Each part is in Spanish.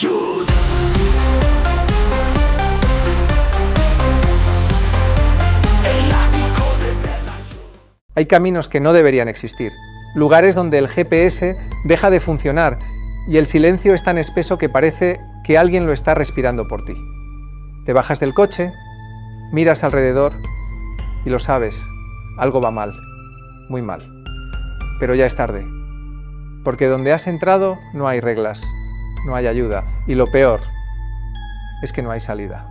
Belayud. El ático de Belayud. Hay caminos que no deberían existir, lugares donde el GPS deja de funcionar y el silencio es tan espeso que parece que alguien lo está respirando por ti. Te bajas del coche, miras alrededor y lo sabes, algo va mal, muy mal. Pero ya es tarde, porque donde has entrado no hay reglas, no hay ayuda y lo peor es que no hay salida.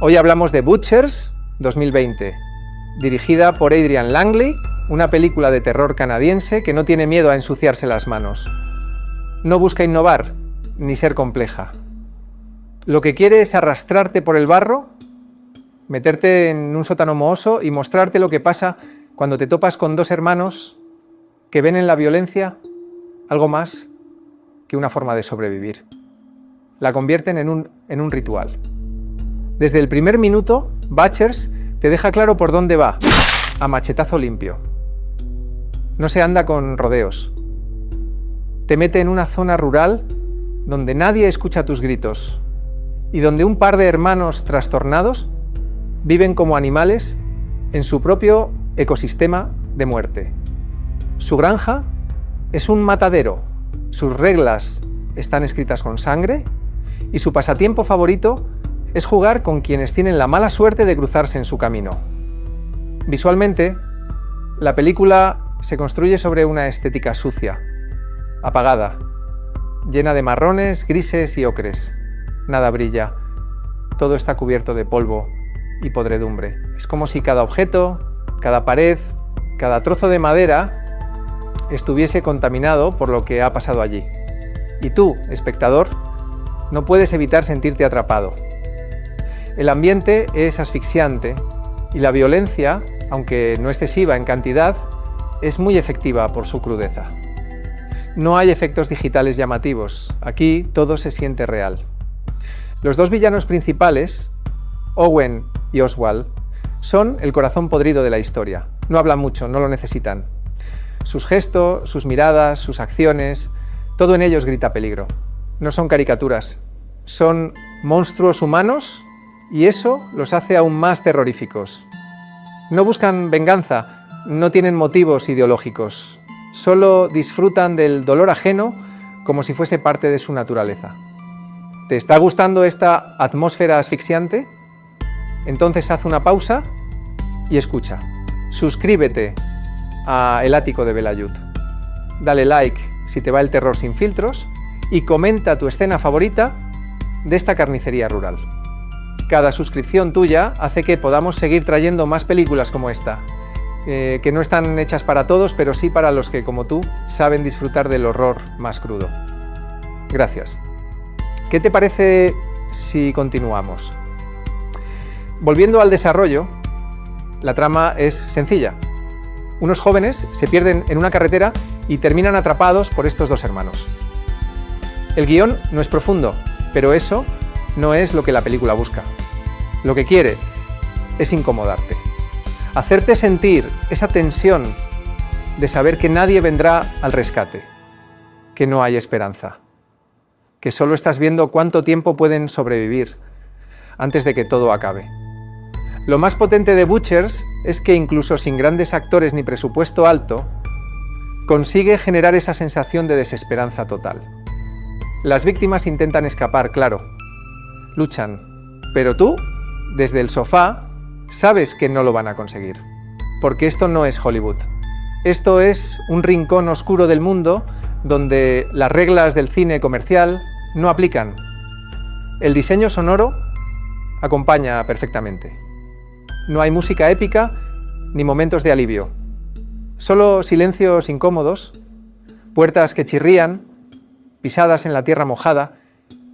Hoy hablamos de Butchers 2020, dirigida por Adrian Langley, una película de terror canadiense que no tiene miedo a ensuciarse las manos. No busca innovar ni ser compleja. Lo que quiere es arrastrarte por el barro, meterte en un sótano mohoso y mostrarte lo que pasa cuando te topas con dos hermanos que ven en la violencia algo más que una forma de sobrevivir. La convierten en un ritual. Desde el primer minuto, Butchers te deja claro por dónde va, a machetazo limpio. No se anda con rodeos. Te mete en una zona rural donde nadie escucha tus gritos y donde un par de hermanos trastornados viven como animales en su propio ecosistema de muerte. Su granja es un matadero, sus reglas están escritas con sangre y su pasatiempo favorito es jugar con quienes tienen la mala suerte de cruzarse en su camino. Visualmente, la película se construye sobre una estética sucia, apagada, llena de marrones, grises y ocres. Nada brilla, todo está cubierto de polvo y podredumbre. Es como si cada objeto, cada pared, cada trozo de madera estuviese contaminado por lo que ha pasado allí. Y tú, espectador, no puedes evitar sentirte atrapado. El ambiente es asfixiante y la violencia, aunque no excesiva en cantidad, es muy efectiva por su crudeza. No hay efectos digitales llamativos, aquí todo se siente real. Los dos villanos principales, Owen y Oswald, son el corazón podrido de la historia. No hablan mucho, no lo necesitan. Sus gestos, sus miradas, sus acciones, todo en ellos grita peligro. No son caricaturas, son monstruos humanos y eso los hace aún más terroríficos. No buscan venganza, no tienen motivos ideológicos, solo disfrutan del dolor ajeno como si fuese parte de su naturaleza. ¿Te está gustando esta atmósfera asfixiante? Entonces haz una pausa y escucha. Suscríbete a El Ático de Belayud. Dale like si te va el terror sin filtros y comenta tu escena favorita de esta carnicería rural. Cada suscripción tuya hace que podamos seguir trayendo más películas como esta, que no están hechas para todos, pero sí para los que, como tú, saben disfrutar del horror más crudo. Gracias. ¿Qué te parece si continuamos? Volviendo al desarrollo, la trama es sencilla. Unos jóvenes se pierden en una carretera y terminan atrapados por estos dos hermanos. El guión no es profundo, pero eso no es lo que la película busca. Lo que quiere es incomodarte, hacerte sentir esa tensión de saber que nadie vendrá al rescate, que no hay esperanza, que solo estás viendo cuánto tiempo pueden sobrevivir antes de que todo acabe. Lo más potente de Butchers es que incluso sin grandes actores ni presupuesto alto, consigue generar esa sensación de desesperanza total. Las víctimas intentan escapar, claro, luchan, pero tú, desde el sofá, sabes que no lo van a conseguir, porque esto no es Hollywood. Esto es un rincón oscuro del mundo donde las reglas del cine comercial no aplican. El diseño sonoro acompaña perfectamente. No hay música épica ni momentos de alivio. Solo silencios incómodos, puertas que chirrían, pisadas en la tierra mojada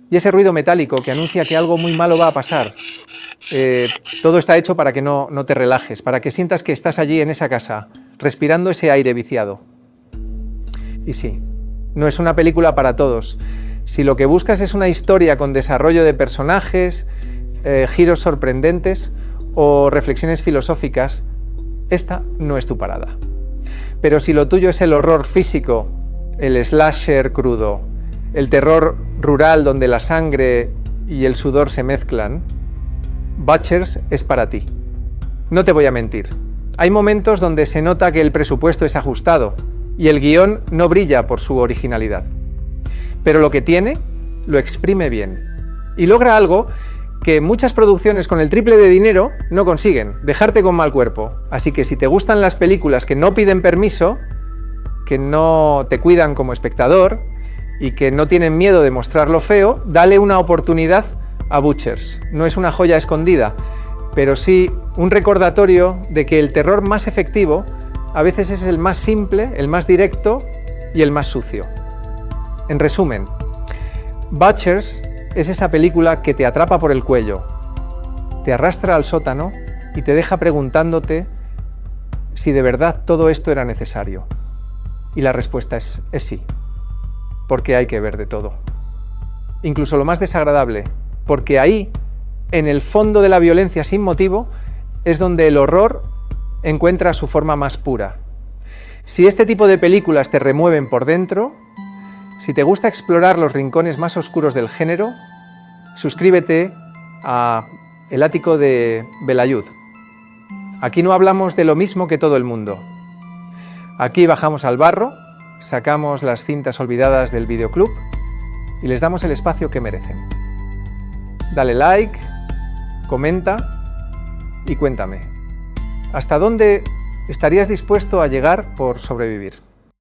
y ese ruido metálico que anuncia que algo muy malo va a pasar. Todo está hecho para que no te relajes, para que sientas que estás allí en esa casa, respirando ese aire viciado. Y sí, no es una película para todos. Si lo que buscas es una historia con desarrollo de personajes, giros sorprendentes o reflexiones filosóficas, esta no es tu parada. Pero si lo tuyo es el horror físico, el slasher crudo, el terror rural donde la sangre y el sudor se mezclan, Butchers es para ti. No te voy a mentir. Hay momentos donde se nota que el presupuesto es ajustado y el guión no brilla por su originalidad. Pero lo que tiene, lo exprime bien. Y logra algo que muchas producciones con el triple de dinero no consiguen, dejarte con mal cuerpo. Así que si te gustan las películas que no piden permiso, que no te cuidan como espectador y que no tienen miedo de mostrar lo feo, dale una oportunidad a Butchers. No es una joya escondida, pero sí un recordatorio de que el terror más efectivo a veces es el más simple, el más directo y el más sucio. En resumen, Butchers es esa película que te atrapa por el cuello, te arrastra al sótano y te deja preguntándote si de verdad todo esto era necesario. Y la respuesta es sí, porque hay que ver de todo. Incluso lo más desagradable, porque ahí, en el fondo de la violencia sin motivo, es donde el horror encuentra su forma más pura. Si este tipo de películas te remueven por dentro, si te gusta explorar los rincones más oscuros del género, suscríbete a El Ático de Belayud. Aquí no hablamos de lo mismo que todo el mundo. Aquí bajamos al barro, sacamos las cintas olvidadas del videoclub y les damos el espacio que merecen. Dale like, comenta y cuéntame. ¿Hasta dónde estarías dispuesto a llegar por sobrevivir?